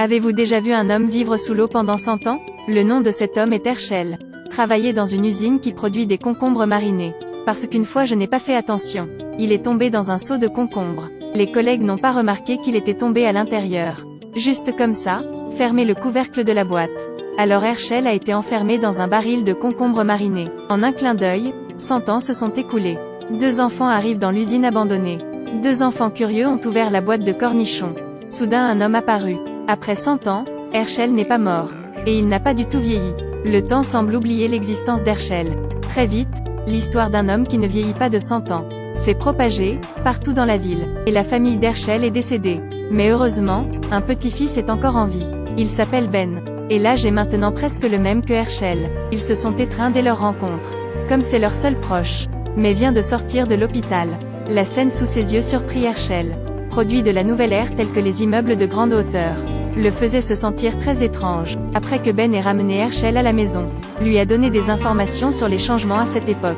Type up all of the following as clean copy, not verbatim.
Avez-vous déjà vu un homme vivre sous l'eau pendant 100 ans? Le nom de cet homme est Herschel. Travaillait dans une usine qui produit des concombres marinés. Parce qu'une fois je n'ai pas fait attention. Il est tombé dans un seau de concombres. Les collègues n'ont pas remarqué qu'il était tombé à l'intérieur. Juste comme ça, fermez le couvercle de la boîte. Alors Herschel a été enfermé dans un baril de concombres marinés. En un clin d'œil, 100 ans se sont écoulés. 2 enfants arrivent dans l'usine abandonnée. 2 enfants curieux ont ouvert la boîte de cornichons. Soudain un homme apparut. Après 100 ans, Herschel n'est pas mort. Et il n'a pas du tout vieilli. Le temps semble oublier l'existence d'Herschel. Très vite, l'histoire d'un homme qui ne vieillit pas de 100 ans s'est propagée, partout dans la ville. Et la famille d'Herschel est décédée. Mais heureusement, un petit-fils est encore en vie. Il s'appelle Ben. Et l'âge est maintenant presque le même que Herschel. Ils se sont étreints dès leur rencontre. Comme c'est leur seul proche. Mais vient de sortir de l'hôpital. La scène sous ses yeux surprit Herschel. Produit de la nouvelle ère tels que les immeubles de grande hauteur. Le faisait se sentir très étrange, après que Ben ait ramené Herschel à la maison. Lui a donné des informations sur les changements à cette époque.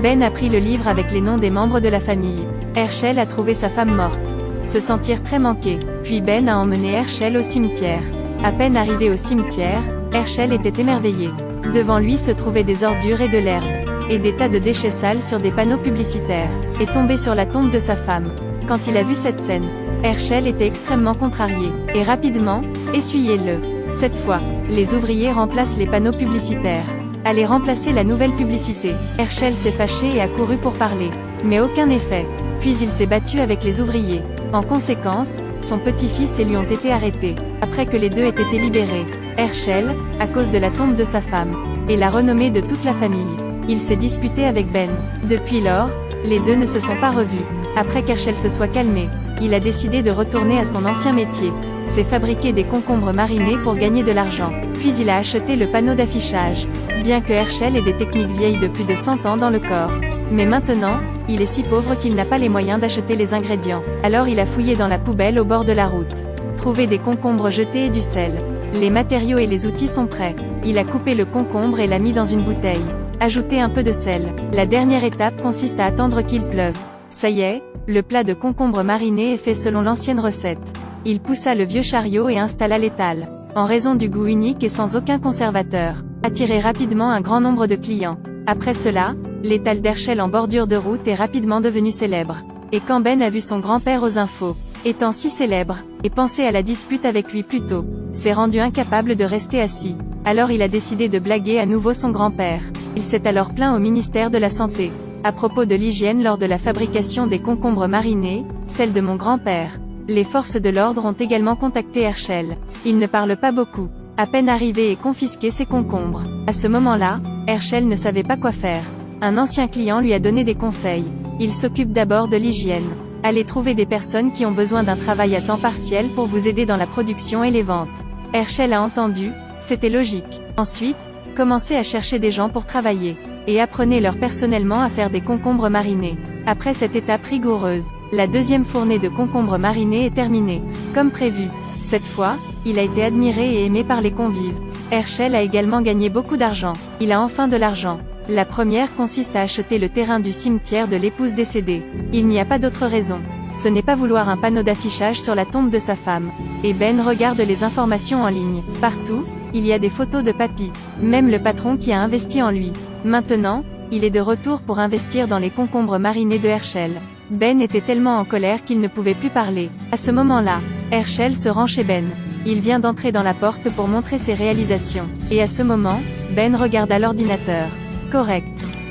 Ben a pris le livre avec les noms des membres de la famille. Herschel a trouvé sa femme morte. Se sentir très manqué. Puis Ben a emmené Herschel au cimetière. À peine arrivé au cimetière, Herschel était émerveillé. Devant lui se trouvaient des ordures et de l'herbe. Et des tas de déchets sales sur des panneaux publicitaires. Et tombé sur la tombe de sa femme. Quand il a vu cette scène, Herschel était extrêmement contrarié. Et rapidement, essuyez-le. Cette fois, les ouvriers remplacent les panneaux publicitaires. Allez remplacer la nouvelle publicité. Herschel s'est fâché et a couru pour parler. Mais aucun effet. Puis il s'est battu avec les ouvriers. En conséquence, son petit-fils et lui ont été arrêtés. Après que les deux aient été libérés. Herschel, à cause de la tombe de sa femme. Et la renommée de toute la famille. Il s'est disputé avec Ben. Depuis lors, les deux ne se sont pas revus. Après qu'Herschel se soit calmé, il a décidé de retourner à son ancien métier. C'est fabriquer des concombres marinés pour gagner de l'argent. Puis il a acheté le panneau d'affichage. Bien que Herschel ait des techniques vieilles de plus de 100 ans dans le corps. Mais maintenant, il est si pauvre qu'il n'a pas les moyens d'acheter les ingrédients. Alors il a fouillé dans la poubelle au bord de la route. Trouvé des concombres jetés et du sel. Les matériaux et les outils sont prêts. Il a coupé le concombre et l'a mis dans une bouteille. Ajouter un peu de sel. La dernière étape consiste à attendre qu'il pleuve. Ça y est, le plat de concombre mariné est fait selon l'ancienne recette. Il poussa le vieux chariot et installa l'étal. En raison du goût unique et sans aucun conservateur, attirait rapidement un grand nombre de clients. Après cela, l'étal d'Herschel en bordure de route est rapidement devenu célèbre. Et quand Ben a vu son grand-père aux infos, étant si célèbre, et pensé à la dispute avec lui plus tôt, s'est rendu incapable de rester assis. Alors il a décidé de blaguer à nouveau son grand-père. Il s'est alors plaint au ministère de la Santé. À propos de l'hygiène lors de la fabrication des concombres marinés, celle de mon grand-père. Les forces de l'ordre ont également contacté Herschel. Il ne parle pas beaucoup. À peine arrivé et confisqué ses concombres. À ce moment-là, Herschel ne savait pas quoi faire. Un ancien client lui a donné des conseils. Il s'occupe d'abord de l'hygiène. Allez trouver des personnes qui ont besoin d'un travail à temps partiel pour vous aider dans la production et les ventes. Herschel a entendu, c'était logique. Ensuite, commencez à chercher des gens pour travailler. Et apprenez-leur personnellement à faire des concombres marinés. Après cette étape rigoureuse, la deuxième fournée de concombres marinés est terminée. Comme prévu. Cette fois, il a été admiré et aimé par les convives. Herschel a également gagné beaucoup d'argent. Il a enfin de l'argent. La première consiste à acheter le terrain du cimetière de l'épouse décédée. Il n'y a pas d'autre raison. Ce n'est pas vouloir un panneau d'affichage sur la tombe de sa femme. Et Ben regarde les informations en ligne. Partout, il y a des photos de papy. Même le patron qui a investi en lui. Maintenant, il est de retour pour investir dans les concombres marinés de Herschel. Ben était tellement en colère qu'il ne pouvait plus parler. À ce moment-là, Herschel se rend chez Ben. Il vient d'entrer dans la porte pour montrer ses réalisations. Et à ce moment, Ben regarde à l'ordinateur. Correct.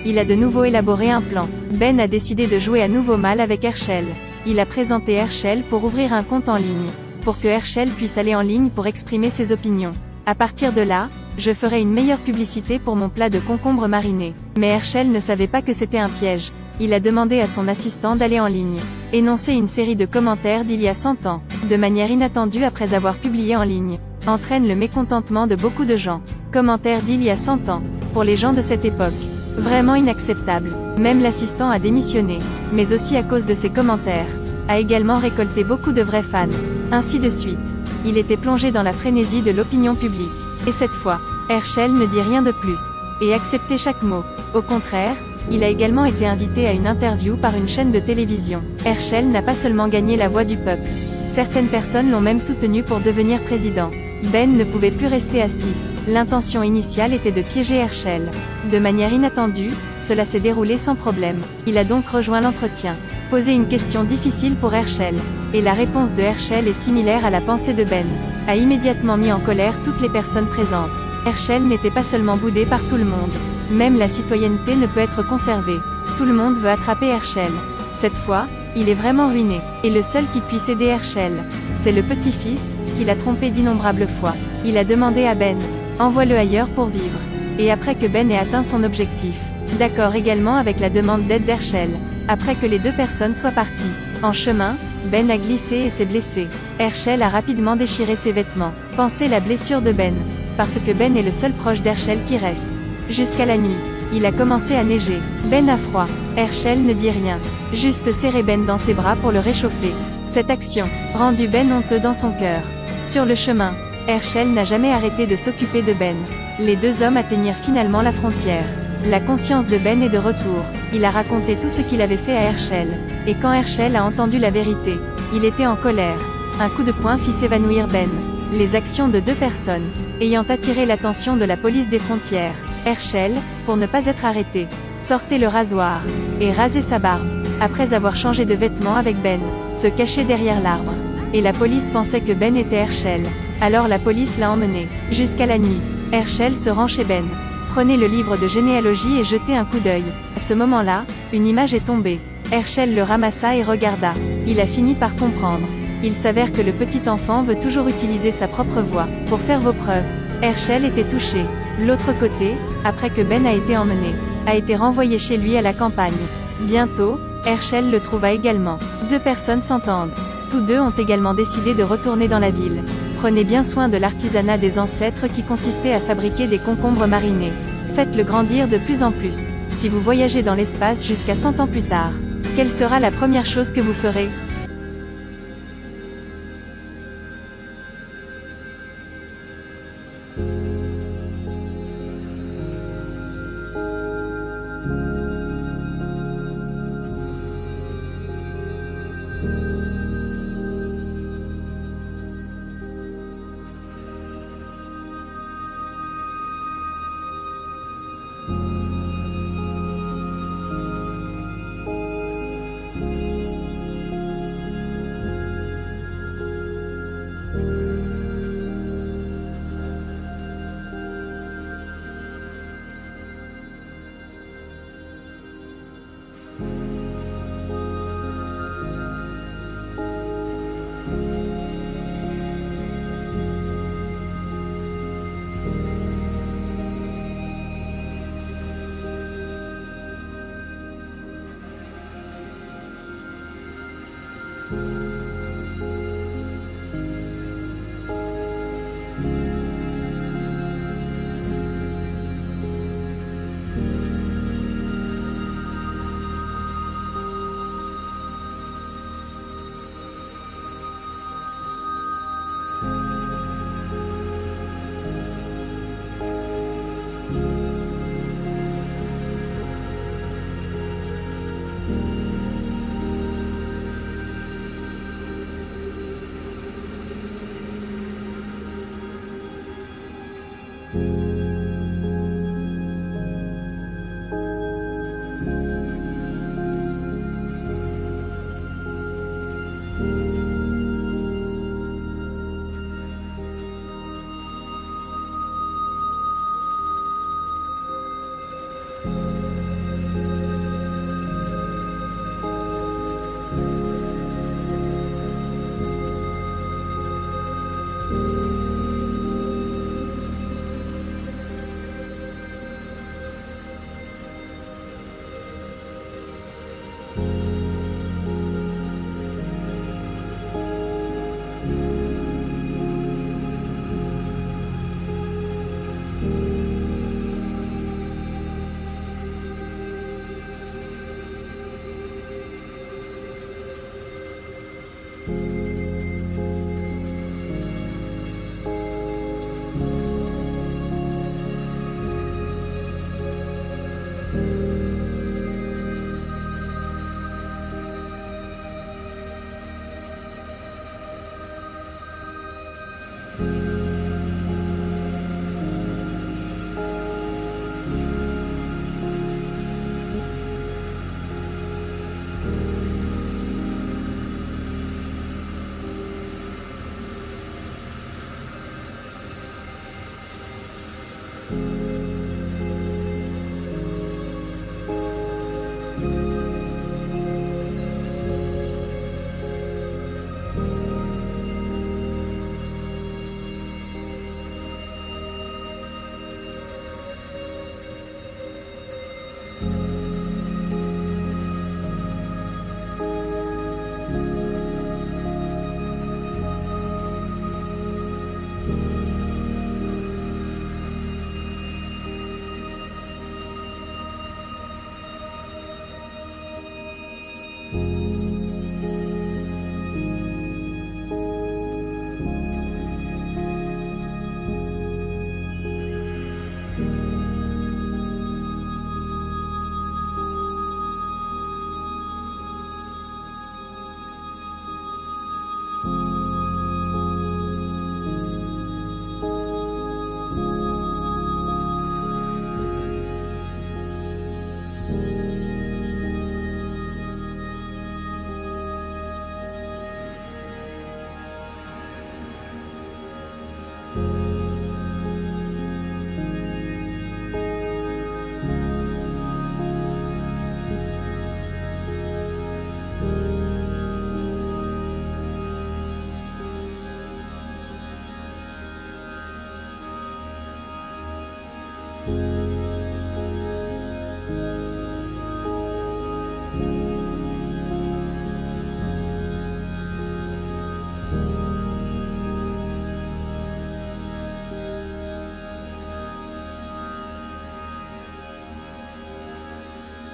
Il a de nouveau élaboré un plan. Ben a décidé de jouer à nouveau mal avec Herschel. Il a présenté Herschel pour ouvrir un compte en ligne. Pour que Herschel puisse aller en ligne pour exprimer ses opinions. À partir de là, je ferai une meilleure publicité pour mon plat de concombre mariné. Mais Herschel ne savait pas que c'était un piège. Il a demandé à son assistant d'aller en ligne. Énoncer une série de commentaires d'il y a 100 ans, de manière inattendue après avoir publié en ligne, entraîne le mécontentement de beaucoup de gens. Commentaires d'il y a 100 ans, pour les gens de cette époque. Vraiment inacceptable. Même l'assistant a démissionné. Mais aussi à cause de ses commentaires. A également récolté beaucoup de vrais fans. Ainsi de suite. Il était plongé dans la frénésie de l'opinion publique. Et cette fois, Herschel ne dit rien de plus. Et acceptait chaque mot. Au contraire, il a également été invité à une interview par une chaîne de télévision. Herschel n'a pas seulement gagné la voix du peuple. Certaines personnes l'ont même soutenu pour devenir président. Ben ne pouvait plus rester assis. L'intention initiale était de piéger Herschel. De manière inattendue, cela s'est déroulé sans problème. Il a donc rejoint l'entretien. Posé une question difficile pour Herschel. Et la réponse de Herschel est similaire à la pensée de Ben. A immédiatement mis en colère toutes les personnes présentes. Herschel n'était pas seulement boudé par tout le monde. Même la citoyenneté ne peut être conservée. Tout le monde veut attraper Herschel. Cette fois, il est vraiment ruiné. Et le seul qui puisse aider Herschel, c'est le petit-fils, qu'il a trompé d'innombrables fois. Il a demandé à Ben, envoie-le ailleurs pour vivre. Et après que Ben ait atteint son objectif, d'accord également avec la demande d'aide d'Herschel. Après que les deux personnes soient parties. En chemin, Ben a glissé et s'est blessé. Herschel a rapidement déchiré ses vêtements. Pensez la blessure de Ben. Parce que Ben est le seul proche d'Herschel qui reste. Jusqu'à la nuit. Il a commencé à neiger. Ben a froid. Herschel ne dit rien. Juste serrer Ben dans ses bras pour le réchauffer. Cette action rendu Ben honteux dans son cœur. Sur le chemin, Herschel n'a jamais arrêté de s'occuper de Ben. Les deux hommes atteignirent finalement la frontière. La conscience de Ben est de retour. Il a raconté tout ce qu'il avait fait à Herschel. Et quand Herschel a entendu la vérité, il était en colère. Un coup de poing fit s'évanouir Ben. Les actions de deux personnes ayant attiré l'attention de la police des frontières. Herschel, pour ne pas être arrêté, sortait le rasoir et rasait sa barbe. Après avoir changé de vêtements avec Ben, se cachait derrière l'arbre. Et la police pensait que Ben était Herschel. Alors la police l'a emmené. Jusqu'à la nuit, Herschel se rend chez Ben. Prenez le livre de généalogie et jetez un coup d'œil. À ce moment-là, une image est tombée. Herschel le ramassa et regarda. Il a fini par comprendre. Il s'avère que le petit enfant veut toujours utiliser sa propre voix pour faire vos preuves. Herschel était touché. L'autre côté, après que Ben a été emmené, a été renvoyé chez lui à la campagne. Bientôt, Herschel le trouva également. Deux personnes s'entendent. Tous deux ont également décidé de retourner dans la ville. Prenez bien soin de l'artisanat des ancêtres qui consistait à fabriquer des concombres marinés. Faites-le grandir de plus en plus. Si vous voyagez dans l'espace jusqu'à 100 ans plus tard, quelle sera la première chose que vous ferez ?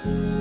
you.